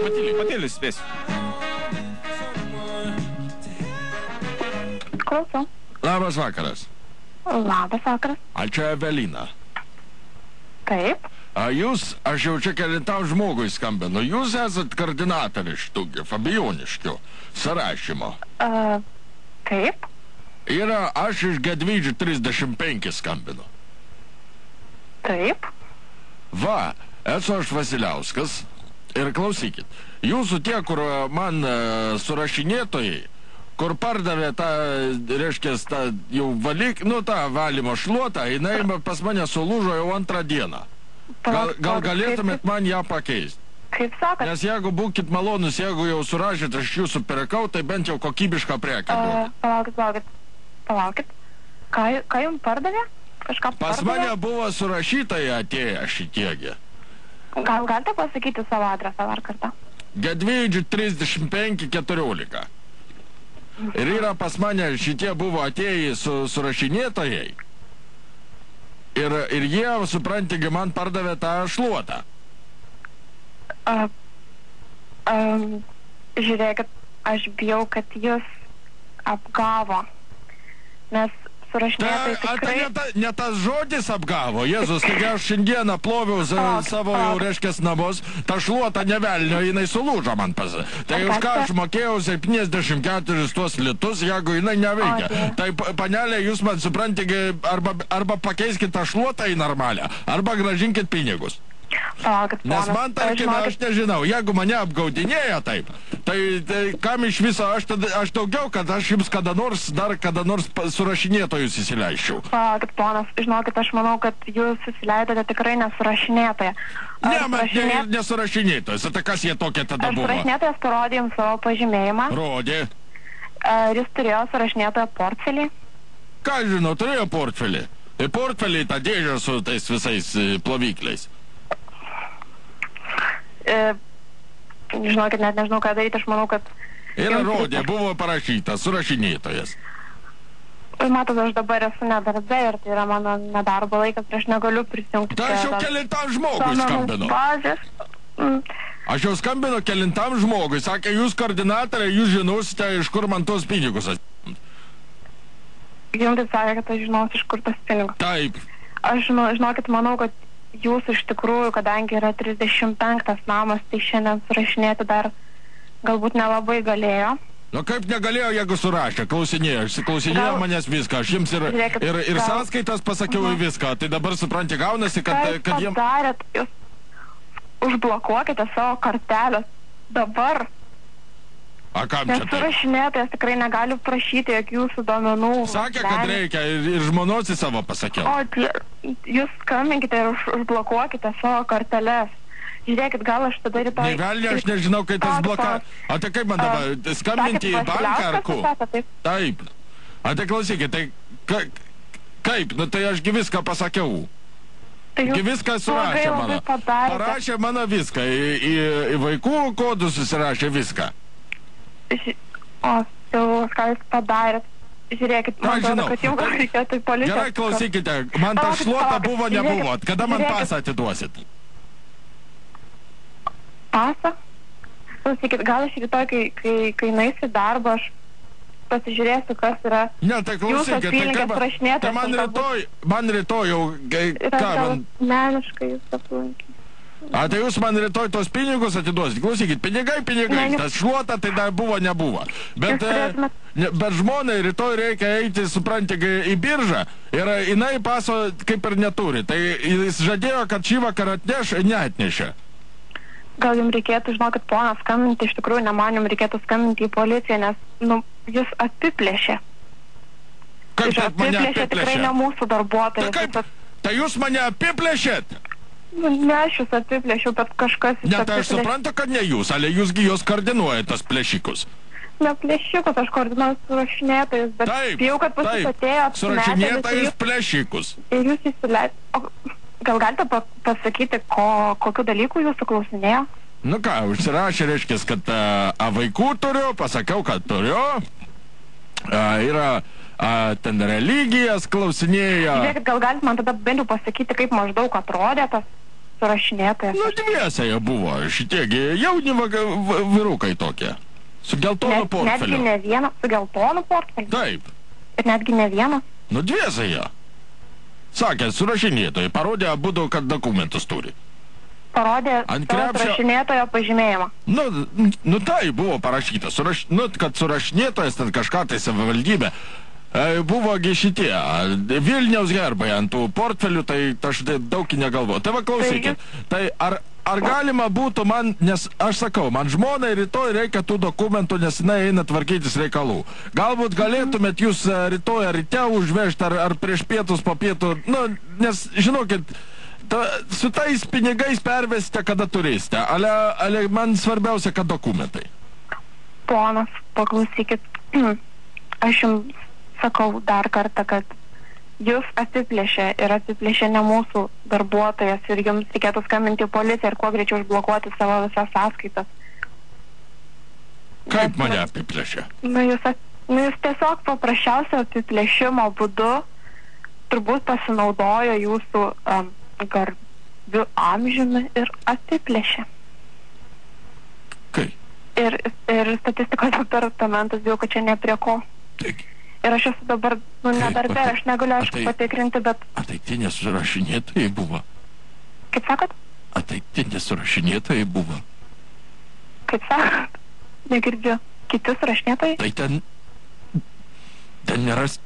Patyliai spėsiu. Klausau. Labas vakaras. Labas vakaras. Ar čia Evelina? Taip. Jūs, aš jau čia kelintam žmogui skambinu, jūs esat koordinatorius šitų Fabijoniškių surašymo. Taip. Yra, aš iš Gedvyžių 35 skambinu. Taip. Va, esu aš Vasiliauskas ir klausykit, jūsų tie, kur man surašinėtojai, kur pardavė tą, reiškia, tą jau tą valymo šluotą, jinai pas mane sulūžo jau antrą dieną. Gal galėtumėt man ją pakeisti? Kaip sakat? Nes jeigu būkit malonus, jeigu jau surašėt, aš jūsų pirkau, tai bent jau kokybišką prekę duokit. Palaukit. Ką jums pardavė? Kažką pardavė? Pas mane buvo surašytai atėję šitiegi. Gal galite pasakyti savo adresą dar kartą? Gedvyžių 35-14. Ir yra pas mane šitie buvo atėję surašinėtojai. Ir jie, supranti, man pardavė tą šluotą. Žiūrėkit, aš bijau, kad jūs apgavo. Nes surašinėtojai tikrai... Tai ne tas žodis apgavo, Jėzus, taigi aš šiandieną ploviau savo jau reiškės namus, ta šluota nevelnio, jinai sulūžo man pas. Tai už ką aš mokėjau 74 tuos litus, jeigu jinai neveikia. Tai panelė, jūs man suprantate, arba pakeiskit tą šluotą į normalią, arba grąžinkit pinigus. Nes man, tarkime, aš nežinau, jeigu mane apgaudinėja taip, tai kam iš viso, aš daugiau, kad aš jums kada nors surašinėtojus įsileiščiau. Palaukit, ponas, žinokit, aš manau, kad jūs įsileidote tikrai nesurašinėtoje. Ne, nesurašinėtojas, tai kas jie tokie tada buvo? Surašinėtojas parodė jums savo pažymėjimą. Rodė. Jis turėjo surašinėtojo portfelį. Ką žinau, turėjo portfelį. Tai portfelį tą dėžę su tais visais plovykliais. Žinokit, net nežinau, ką daryti, aš manau, kad... Ir rodė, buvo parašyta, surašinėtojas. Matot, aš dabar esu nedarbe ir tai yra mano nedarbo laikas, aš negaliu prisijungti. Tai aš jau kelintam žmogui skambinu. Aš jau skambinu kelintam žmogui, sakė, jūs koordinatoriai, jūs žinosite, iš kur man tos pinigus atsimt. Jums tai sakė, kad aš žinosiu, iš kur tos pinigus. Taip. Aš, žinokit, manau, kad jūs iš tikrųjų, kadangi yra 35 namas, tai šiandien surašinėti dar galbūt nelabai galėjo. Nu kaip negalėjo, jeigu surašė, klausinėjo manęs viską, aš jums ir sąskaitas pasakiau į viską, tai dabar supranti, gaunasi, kad jiems... Padarėt, jūs užblokuokite savo kortelę dabar. A kam čia tai? Nes surašinėtojas tikrai negali prašyti jokių jūsų duomenų. Sakė, kad reikia, ir žmonos į savo pasakiau. Jūs skambinkite ir užblokuokite savo korteles. Žiūrėkit, gal aš tada rytoj... Nevelnė, aš nežinau, kaip tas bloka... O tai kaip man dabar, skambinti į banką ar ko? Taip. O tai klausykit, tai kaip? Nu tai ašgi viską pasakiau. Gi viską surašė mano. Parašė mano viską, į vaikų kodus susirašė viską. O, ką jūs padarėt? Žiūrėkit, man atrodo, kad jums reikėtų į policiją. Gerai, klausykite, man ta šluota buvo, nebuvo. Kada man pasą atiduosit? Pasą? Klausykit, gal aš rytoj, kai naisiu darbą, aš pasižiūrėsiu, kas yra... Ne, tai klausykit, tai man rytoj jau... Gal meniškai jūs aplankyti. Tai jūs man rytoj tos pinigus atiduosit. Klausykit, pinigai, tas šluota tai dar buvo, nebuvo. Bet žmonai rytoj reikia eiti, supranti, į biržą ir jinai paso kaip ir neturi. Tai jis žadėjo, kad šį vakarą atneš, neatnešė. Gal jums reikėtų, žinokit, ponas, skambinti, iš tikrųjų, ne man jums reikėtų skambinti į policiją, nes, jūs apiplėšė. Kaip taip mane apiplėšė? Tikrai ne mūsų darbuotojai. Tai jūs mane apiplėšėt? Ne, aš jūs apiplėšiau, bet kažkas... Ne, tai aš suprantu, kad ne jūs, ale jūsgi jos koordinuoja tas plėšikus. Ne plėšikus, aš koordinuoju surašinėtojus, bet bijau, kad pas jūs atėjo apsimetę. Surašinėtojus plėšikus. Ir jūs įsileidžiate. Gal galite pasakyti, kokiu dalyku jūsų klausinėjo? Nu ką, užsirašė, reiškia, kad vaikų turiu, pasakiau, kad turiu. Yra... ten religijas klausinėjo. Žiūrėkit, gal galit man tada bent jau pasakyti, kaip maždaug atrodė tas surašinėtojas. Nu, dviese jie buvo, šitiegi jauni vyrukai tokie. Su geltonu portfeliu. Netgi ne vienas, su geltonu portfeliu. Taip. Ir netgi ne vienas. Nu, dviese jie. Sakė, surašinėtojai, parodė abudu, kad dokumentus turi. Parodė surašinėtojo pažymėjimą. Nu tai buvo parašyta, kad surašinėtojas ten kažką tai savivaldybė. Buvogi šitie, Vilniaus herbai ant tų portfelių, tai aš daug negalvoju. Tai va, klausykit, tai ar galima būtų man, nes aš sakau, man žmonai rytoj reikia tų dokumentų, nes jinai eina tvarkytis reikalų. Galbūt galėtumėt jūs rytoj ryte užvežti, ar prieš pietus po pietų, nes, žinokit, su tais pinigais pervesite, kada turėsite. Ale man svarbiausia, kad dokumentai. Ponas, paklausykit, aš jums sakau dar kartą, kad jūs apiplėšė ir apiplėšė ne mūsų darbuotojas ir jums reikėtų skambinti į policiją ir kuo greičiau užblokuoti savo visas sąskaitas. Kaip mane apiplėšė? Jūs tiesiog paprasčiausio apiplėšimo būdu turbūt pasinaudojo jūsų garbiu amžiumi ir apiplėšė. Kaip? Ir statistikos departamentas bijau, kad čia ne prie ko. Taigi. Ir aš esu dabar, nedarbė, aš negaliu aišku patikrinti, bet... Ar tai tie nesurašinėtojai buvo? Kaip sakot? Ar tai tie nesurašinėtojai buvo? Kaip sakot? Negirdžiu. Kiti surašinėtojai? Tai ten neras...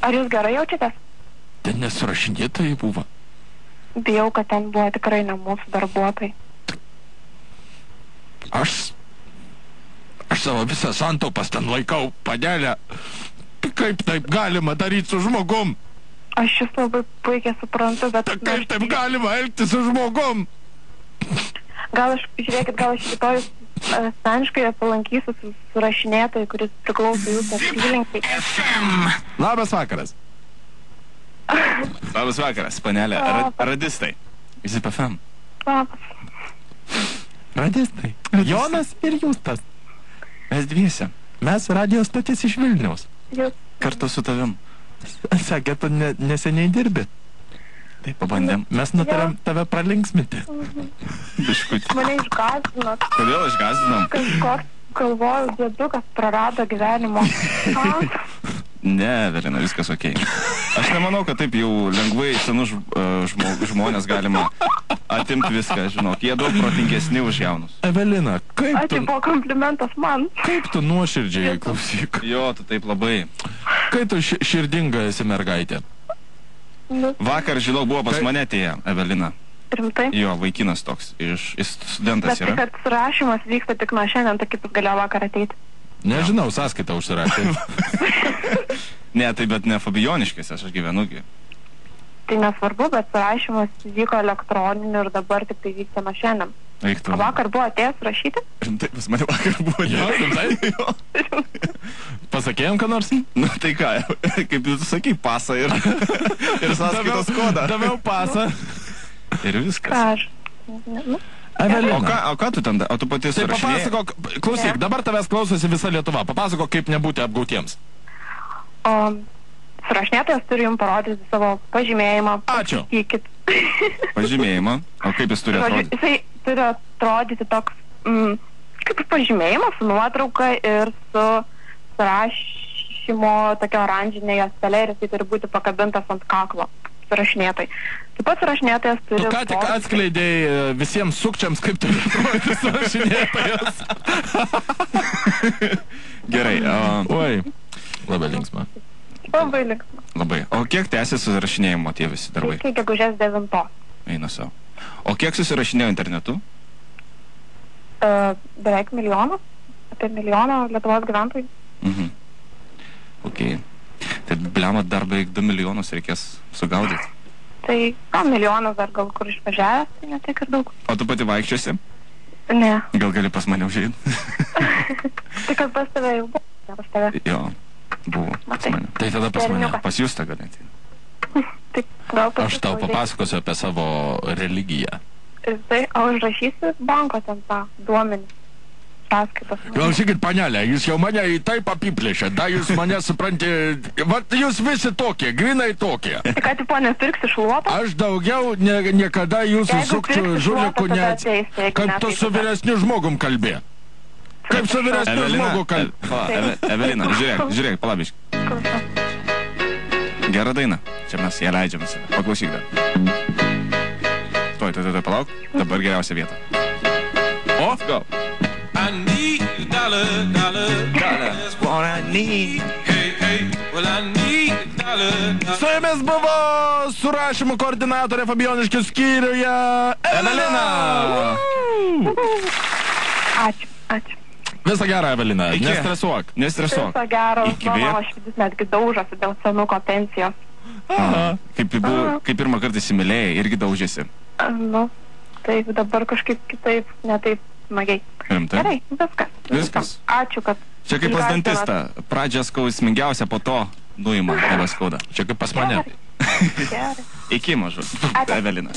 Ar jūs gerai jaučiatės? Ten nesurašinėtojai buvo. Bijau, kad ten buvo tikrai ne mūsų darbuotojai. Aš savo visą santaupas ten laikau padelę. Kaip taip galima daryti su žmogum? Aš jūs labai puikiai suprantu, bet... Kaip taip galima elgtis su žmogum? Gal aš rytoj asmeniškai palankysiu su surašinėtojai, kuris priklauso jūsų apylinkai. Labas vakaras. Labas vakaras, panelė. Radistai. Zip FM. Labas. Radistai. Jonas ir Justas. Mes dviese. Mes radio stotis iš Vilniaus. Jūs. Kartu su tavim. Sakė, tu neseniai dirbi. Taip, pabandėm. Mes nutarėm tave pralinksminti. Biškutį. Mane išgąsdinot. Kodėl išgąsdinom? Kažkoks, galvoju, dėdukas prarado gyvenimo. Ne, Evelina, viskas okei. Aš nemanau, kad taip jau lengvai senus žmonės galima atimti viską, žinok. Jie daug protingesni už jaunus. Evelina, kaip Tai buvo komplimentas man. Kaip tu nuoširdžiai, klausyk. Jo, tu taip labai. Kaip tu širdinga esi mergaitė? Vakar, žinok, buvo pas mane atėję, Evelina. Rimtai? Jo, vaikinas toks. Studentas yra. Bet kad surašymas vyksta tik nuo šiandien, tai kaip jis galėjo vakar ateiti? Nežinau, sąskaitą užsirašė. Ne, tai bet ne Fabijoniškėse, aš gyvenugi. Tai nesvarbu, bet surašymas vyko elektroniniu ir dabar tik tai vyksta nuo šiandien. O vakar buvo atėjęs rašyti? Rimtai, pas mane vakar buvo. Jo, rimtai? Jo. Pasakėjom, ką nors? Nu tai ką, kaip tu sakai, pasą ir sąskaitos kodą. Daviau pasą. Ir viskas. Ką aš? Evelina. O ką tu ten, o tu pati surašinėjai? Tai papasakok, klausyk, dabar tavęs klausosi visa Lietuva. Papasakok, kaip nebūti apgautiems. Surašinėtojas turi jums parodyti savo pažymėjimą. Ačiū. Pažymėjimą? O kaip jis turi atrodyti? Jisai turi atrodyti toks, kaip pažymėjimas su nuotrauka ir su surašymo tokia oranžinė juostelė ir jisai turi būti pakabintas ant kaklo surašinėtojai. Taip pat surašinėtojas turi... Tu ką tik atskleidėjai visiems sukčiams, kaip turi atrodyti surašinėtojas. Gerai. Oi, labai linksma. Labai linksma. Labai. O kiek tęsė susirašinėjimo tie visi darbai? Iki gegužės 9. Eina savo. O kiek susirašinėjo internetu? Beveik milijonas. Apie milijoną Lietuvos gyventojų. Ok. Tai blemat dar beveik 2 milijonus reikės sugaudyti. Tai milijonas dar gal kur išvažiavęs, tai ne tiek ir daug. O tu pati vaikščiosi? Ne. Gal gali pas mane užeiti? Tai kad pas tave jau buvo, ne pas tave. Jo, buvo pas mane. Tai tada pas mane. Pas jūs tą gali ateiti. Aš tau papasakosiu apie savo religiją. Tai, o užrašysi banko ten tą duomenį? sąskaitos. Klausykit, panelė, jūs jau mane į taip apiplėšė, da jūs mane supranti, vat jūs visi tokie, grinai tokie. Tai ką, tipo, nepirksi šluotą? Aš daugiau niekada jūsų sukčių žulikų kaip tu su vyresniu žmogum kalbė. Kaip su vyresniu žmogu kalbė. Evelina, žiūrėk, palabiškai. Gera daina. Čia mes ją leidžiame save. Paklausyk dar. Tuoj, palauk. Dabar geriausia vieta. O, go. I need a dollar. That's what I need. Hey, well I need a dollar. Su jumis buvo surašymų koordinatorė Fabioniškių skyriuje Evelina. Ačiū. Visą gerą, Evelina. Nestresuok. Viso gero. Mano širdis netgi daužosi dėl senuko pensijos. Kaip pirmą kartą įsimylėjai, irgi daužėsi. Nu, taip, dabar kažkaip kitaip, ne taip smagiai. Rimtai? Gerai, viskas. Ačiū, kad... Čia kaip pas dantistą. Pradžia skausmingiausia, po to nuima, nebeskauda. Čia kaip pas mane. Iki mažu, Evelina.